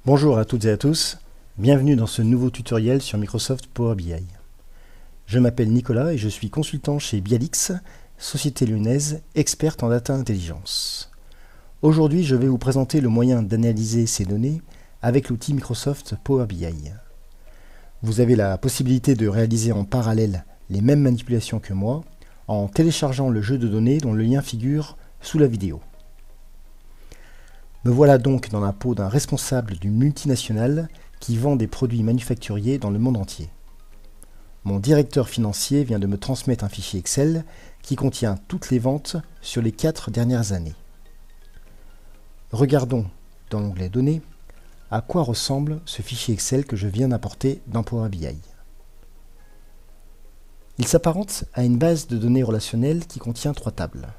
Bonjour à toutes et à tous, bienvenue dans ce nouveau tutoriel sur Microsoft Power BI. Je m'appelle Nicolas et je suis consultant chez Bialix, société lyonnaise experte en data intelligence. Aujourd'hui, je vais vous présenter le moyen d'analyser ces données avec l'outil Microsoft Power BI. Vous avez la possibilité de réaliser en parallèle les mêmes manipulations que moi en téléchargeant le jeu de données dont le lien figure sous la vidéo. Me voilà donc dans la peau d'un responsable d'une multinationale qui vend des produits manufacturiers dans le monde entier. Mon directeur financier vient de me transmettre un fichier Excel qui contient toutes les ventes sur les 4 dernières années. Regardons dans l'onglet Données à quoi ressemble ce fichier Excel que je viens d'importer dans Power BI. Il s'apparente à une base de données relationnelle qui contient 3 tables.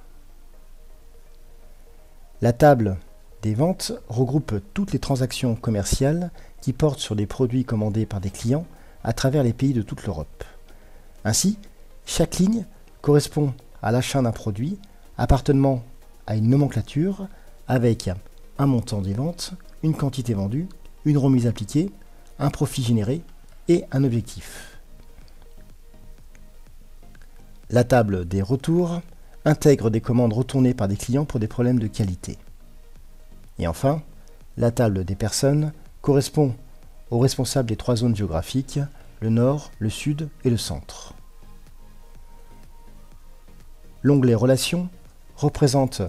La table des ventes regroupe toutes les transactions commerciales qui portent sur des produits commandés par des clients à travers les pays de toute l'Europe. Ainsi, chaque ligne correspond à l'achat d'un produit appartenant à une nomenclature avec un montant des ventes, une quantité vendue, une remise appliquée, un profit généré et un objectif. La table des retours intègre des commandes retournées par des clients pour des problèmes de qualité. Et enfin, la table des personnes correspond aux responsables des 3 zones géographiques, le nord, le sud et le centre. L'onglet Relations représente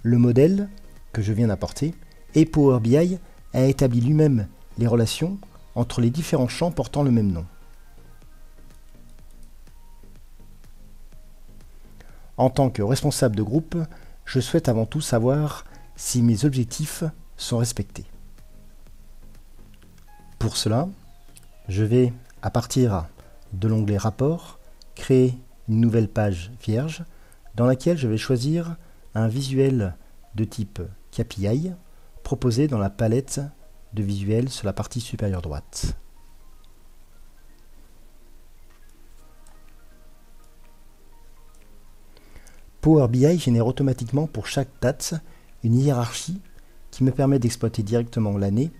le modèle que je viens d'apporter et Power BI a établi lui-même les relations entre les différents champs portant le même nom. En tant que responsable de groupe, je souhaite avant tout savoir si mes objectifs sont respectés. Pour cela, je vais, à partir de l'onglet Rapport, créer une nouvelle page vierge dans laquelle je vais choisir un visuel de type KPI proposé dans la palette de visuels sur la partie supérieure droite. Power BI génère automatiquement pour chaque date une hiérarchie qui me permet d'exploiter directement l'année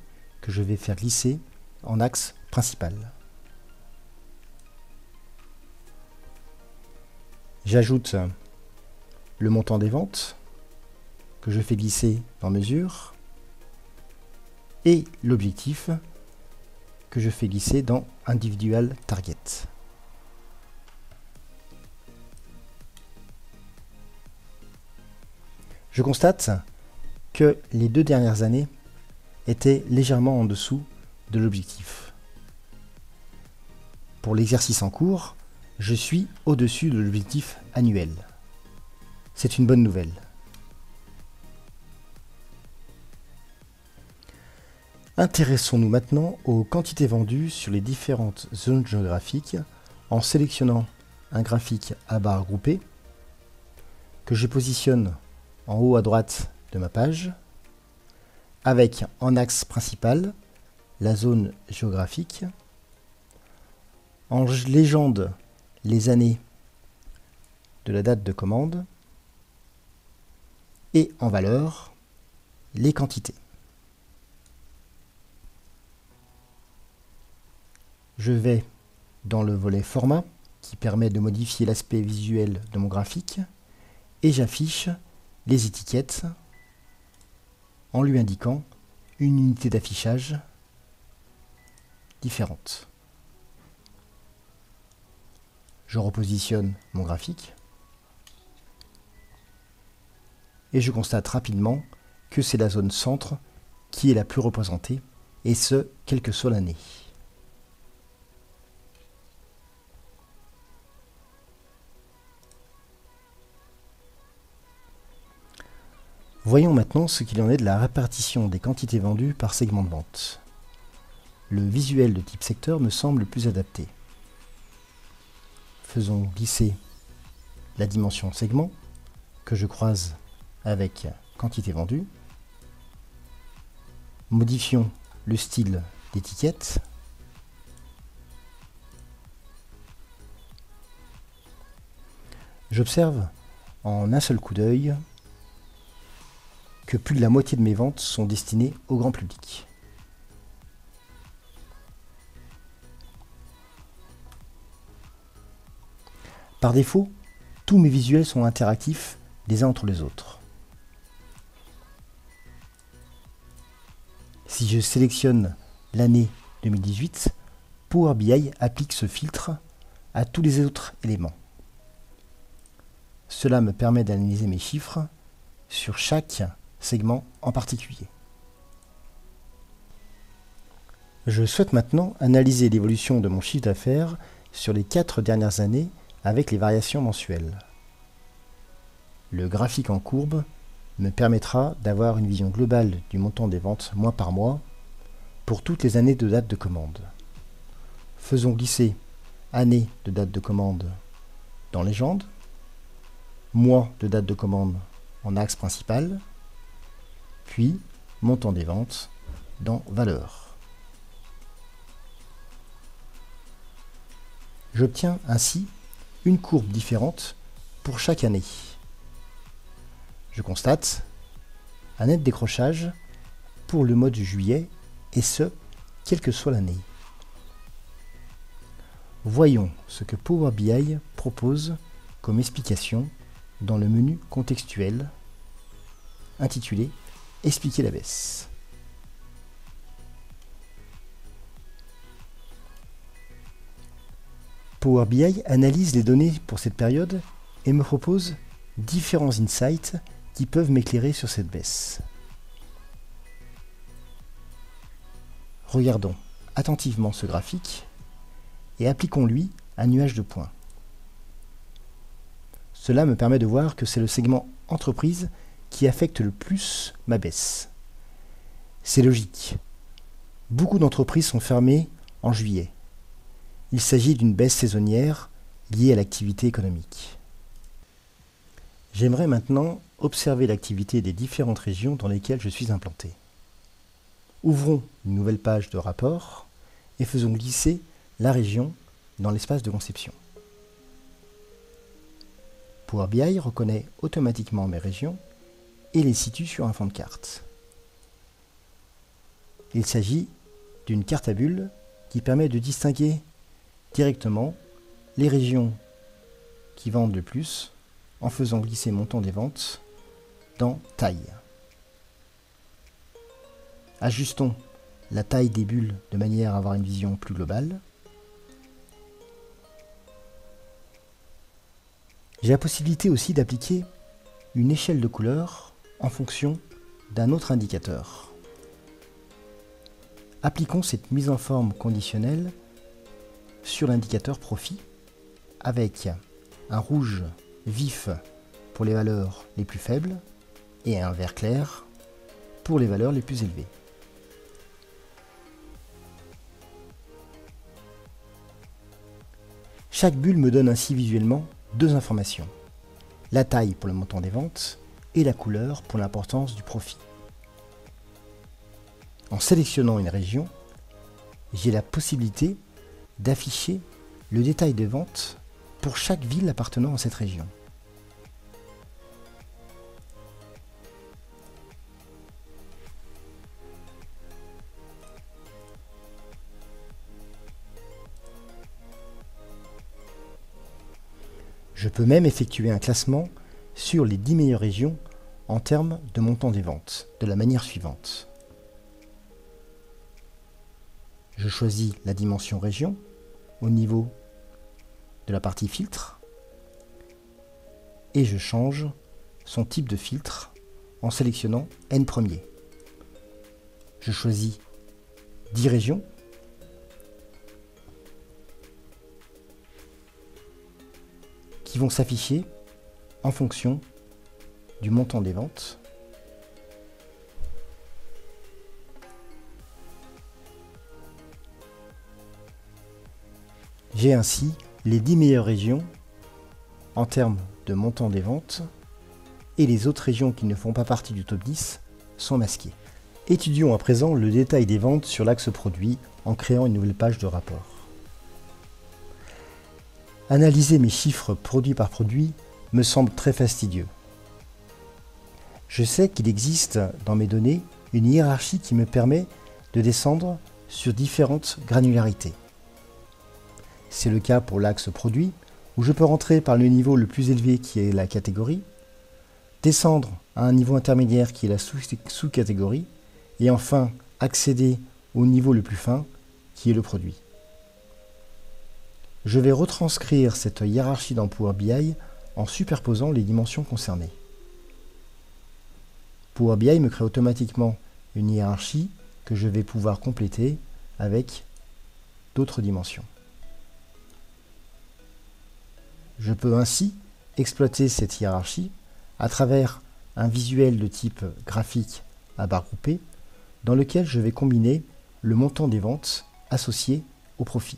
que je vais faire glisser en axe principal. J'ajoute le montant des ventes que je fais glisser dans mesure et l'objectif que je fais glisser dans individual target. Je constate que les 2 dernières années étaient légèrement en dessous de l'objectif. Pour l'exercice en cours, je suis au-dessus de l'objectif annuel. C'est une bonne nouvelle. Intéressons-nous maintenant aux quantités vendues sur les différentes zones géographiques en sélectionnant un graphique à barres groupées que je positionne en haut à droite de ma page, avec en axe principal la zone géographique, en légende les années de la date de commande et en valeur les quantités. Je vais dans le volet format qui permet de modifier l'aspect visuel de mon graphique et j'affiche les étiquettes en lui indiquant une unité d'affichage différente. Je repositionne mon graphique et je constate rapidement que c'est la zone centre qui est la plus représentée et ce, quelle que soit l'année. Voyons maintenant ce qu'il en est de la répartition des quantités vendues par segment de vente. Le visuel de type secteur me semble le plus adapté. Faisons glisser la dimension segment que je croise avec quantité vendue. Modifions le style d'étiquette. J'observe en un seul coup d'œil que plus de la moitié de mes ventes sont destinées au grand public. Par défaut, tous mes visuels sont interactifs les uns entre les autres. Si je sélectionne l'année 2018, Power BI applique ce filtre à tous les autres éléments. Cela me permet d'analyser mes chiffres sur chaque segment en particulier. Je souhaite maintenant analyser l'évolution de mon chiffre d'affaires sur les 4 dernières années avec les variations mensuelles. Le graphique en courbe me permettra d'avoir une vision globale du montant des ventes mois par mois pour toutes les années de date de commande. Faisons glisser année de date de commande dans légende, mois de date de commande en axe principal, puis montant des ventes dans valeur. J'obtiens ainsi une courbe différente pour chaque année. Je constate un net décrochage pour le mois de juillet, et ce, quelle que soit l'année. Voyons ce que Power BI propose comme explication dans le menu contextuel intitulé « Expliquer la baisse ». Power BI analyse les données pour cette période et me propose différents insights qui peuvent m'éclairer sur cette baisse. Regardons attentivement ce graphique et appliquons-lui un nuage de points. Cela me permet de voir que c'est le segment entreprise qui affecte le plus ma baisse. C'est logique. Beaucoup d'entreprises sont fermées en juillet. Il s'agit d'une baisse saisonnière liée à l'activité économique. J'aimerais maintenant observer l'activité des différentes régions dans lesquelles je suis implanté. Ouvrons une nouvelle page de rapport et faisons glisser la région dans l'espace de conception. Power BI reconnaît automatiquement mes régions et les situe sur un fond de carte. Il s'agit d'une carte à bulles qui permet de distinguer directement les régions qui vendent le plus en faisant glisser montant des ventes dans taille. Ajustons la taille des bulles de manière à avoir une vision plus globale. J'ai la possibilité aussi d'appliquer une échelle de couleurs en fonction d'un autre indicateur. Appliquons cette mise en forme conditionnelle sur l'indicateur profit avec un rouge vif pour les valeurs les plus faibles et un vert clair pour les valeurs les plus élevées. Chaque bulle me donne ainsi visuellement deux informations, la taille pour le montant des ventes et la couleur pour l'importance du profit. En sélectionnant une région, j'ai la possibilité d'afficher le détail des ventes pour chaque ville appartenant à cette région. Je peux même effectuer un classement sur les 10 meilleures régions en termes de montant des ventes, de la manière suivante. Je choisis la dimension région au niveau de la partie filtre et je change son type de filtre en sélectionnant N premier. Je choisis 10 régions qui vont s'afficher en fonction du montant des ventes. J'ai ainsi les 10 meilleures régions en termes de montant des ventes et les autres régions qui ne font pas partie du top 10 sont masquées. Étudions à présent le détail des ventes sur l'axe produit en créant une nouvelle page de rapport. Analyser mes chiffres produit par produit me semble très fastidieux. Je sais qu'il existe dans mes données une hiérarchie qui me permet de descendre sur différentes granularités. C'est le cas pour l'axe produit où je peux rentrer par le niveau le plus élevé qui est la catégorie, descendre à un niveau intermédiaire qui est la sous-catégorie, et enfin accéder au niveau le plus fin qui est le produit. Je vais retranscrire cette hiérarchie dans Power BI en superposant les dimensions concernées. Power BI me crée automatiquement une hiérarchie que je vais pouvoir compléter avec d'autres dimensions. Je peux ainsi exploiter cette hiérarchie à travers un visuel de type graphique à barres groupées dans lequel je vais combiner le montant des ventes associé au profit.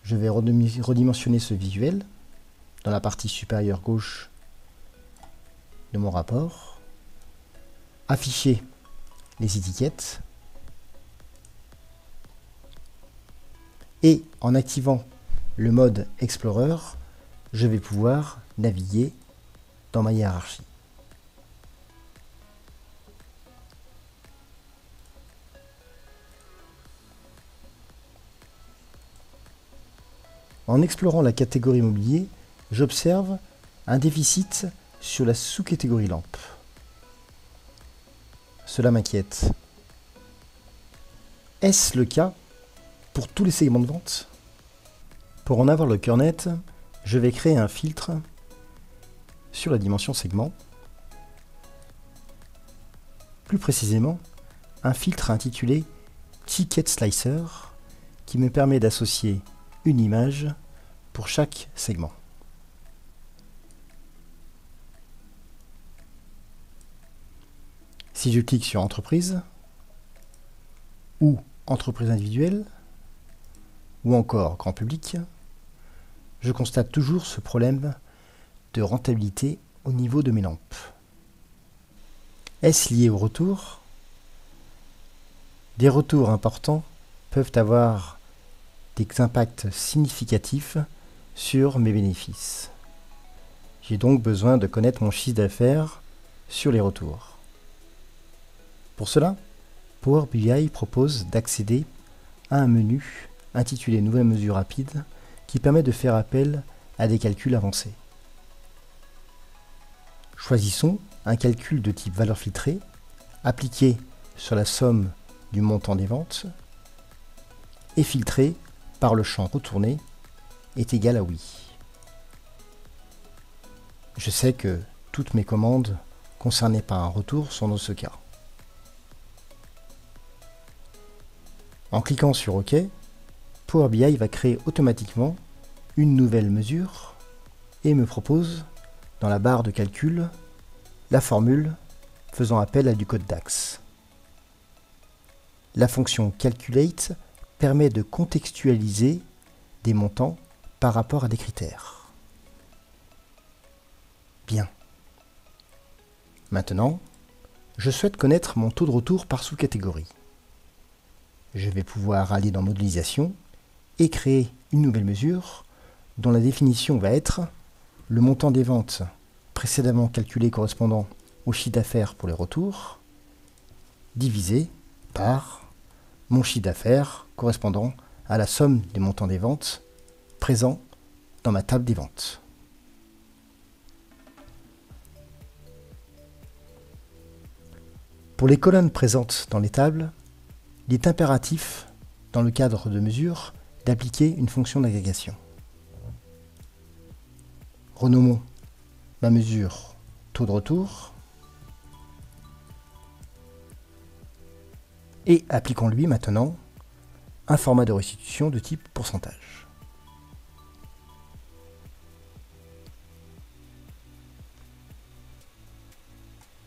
Je vais redimensionner ce visuel dans la partie supérieure gauche de mon rapport, afficher les étiquettes et en activant le mode Explorer, je vais pouvoir naviguer dans ma hiérarchie. En explorant la catégorie immobilier, j'observe un déficit sur la sous-catégorie lampe. Cela m'inquiète. Est-ce le cas pour tous les segments de vente? Pour en avoir le cœur net, je vais créer un filtre sur la dimension segment. Plus précisément, un filtre intitulé Ticket Slicer qui me permet d'associer une image pour chaque segment. Si je clique sur Entreprise ou Entreprise individuelle ou encore Grand public, je constate toujours ce problème de rentabilité au niveau de mes lampes. Est-ce lié au retour? Des retours importants peuvent avoir des impacts significatifs sur mes bénéfices. J'ai donc besoin de connaître mon chiffre d'affaires sur les retours. Pour cela, Power BI propose d'accéder à un menu intitulé Nouvelle mesure rapide qui permet de faire appel à des calculs avancés. Choisissons un calcul de type valeur filtrée appliqué sur la somme du montant des ventes et filtré par le champ retourné est égal à oui. Je sais que toutes mes commandes concernées par un retour sont dans ce cas. En cliquant sur OK, Power BI va créer automatiquement une nouvelle mesure et me propose, dans la barre de calcul, la formule faisant appel à du code DAX. La fonction Calculate permet de contextualiser des montants par rapport à des critères. Bien. Maintenant, je souhaite connaître mon taux de retour par sous-catégorie. Je vais pouvoir aller dans Modélisation et créer une nouvelle mesure dont la définition va être le montant des ventes précédemment calculé correspondant au chiffre d'affaires pour les retours, divisé par mon chiffre d'affaires correspondant à la somme des montants des ventes présents dans ma table des ventes. Pour les colonnes présentes dans les tables, il est impératif, dans le cadre de mesure, d'appliquer une fonction d'agrégation. Renommons ma mesure taux de retour et appliquons-lui maintenant un format de restitution de type pourcentage.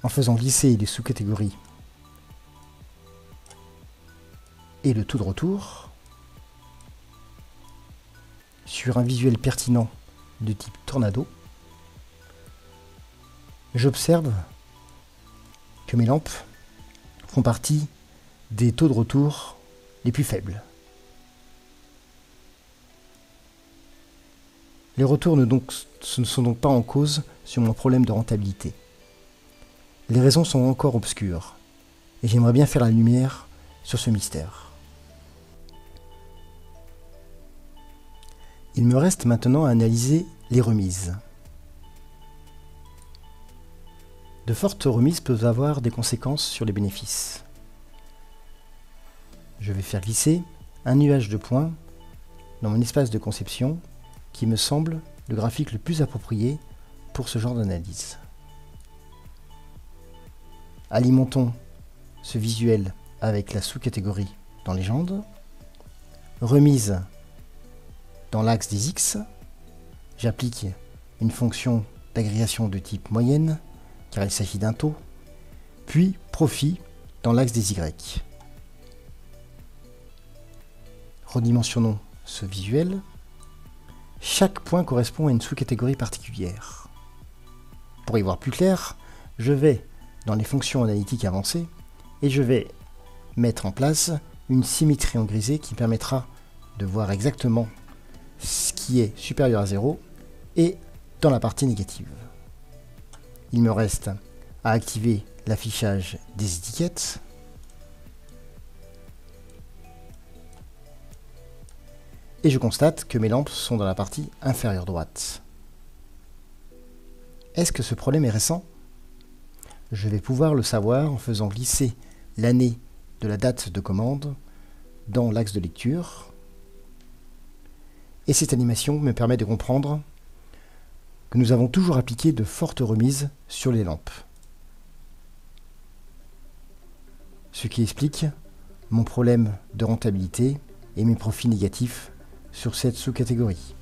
En faisant glisser les sous-catégories et le taux de retour sur un visuel pertinent de type tornado, j'observe que mes lampes font partie des taux de retour les plus faibles. Les retours ne sont donc pas en cause sur mon problème de rentabilité. Les raisons sont encore obscures et j'aimerais bien faire la lumière sur ce mystère. Il me reste maintenant à analyser les remises. De fortes remises peuvent avoir des conséquences sur les bénéfices. Je vais faire glisser un nuage de points dans mon espace de conception qui me semble le graphique le plus approprié pour ce genre d'analyse. Alimentons ce visuel avec la sous-catégorie dans légende, remise dans l'axe des X, j'applique une fonction d'agrégation de type moyenne, car il s'agit d'un taux, puis profit dans l'axe des Y. Redimensionnons ce visuel. Chaque point correspond à une sous-catégorie particulière. Pour y voir plus clair, je vais dans les fonctions analytiques avancées et je vais mettre en place une symétrie en grisé qui permettra de voir exactement ce qui est supérieur à 0 et dans la partie négative. Il me reste à activer l'affichage des étiquettes. Et je constate que mes lampes sont dans la partie inférieure droite. Est-ce que ce problème est récent? Je vais pouvoir le savoir en faisant glisser l'année de la date de commande dans l'axe de lecture. Et cette animation me permet de comprendre que nous avons toujours appliqué de fortes remises sur les lampes. Ce qui explique mon problème de rentabilité et mes profits négatifs sur cette sous-catégorie.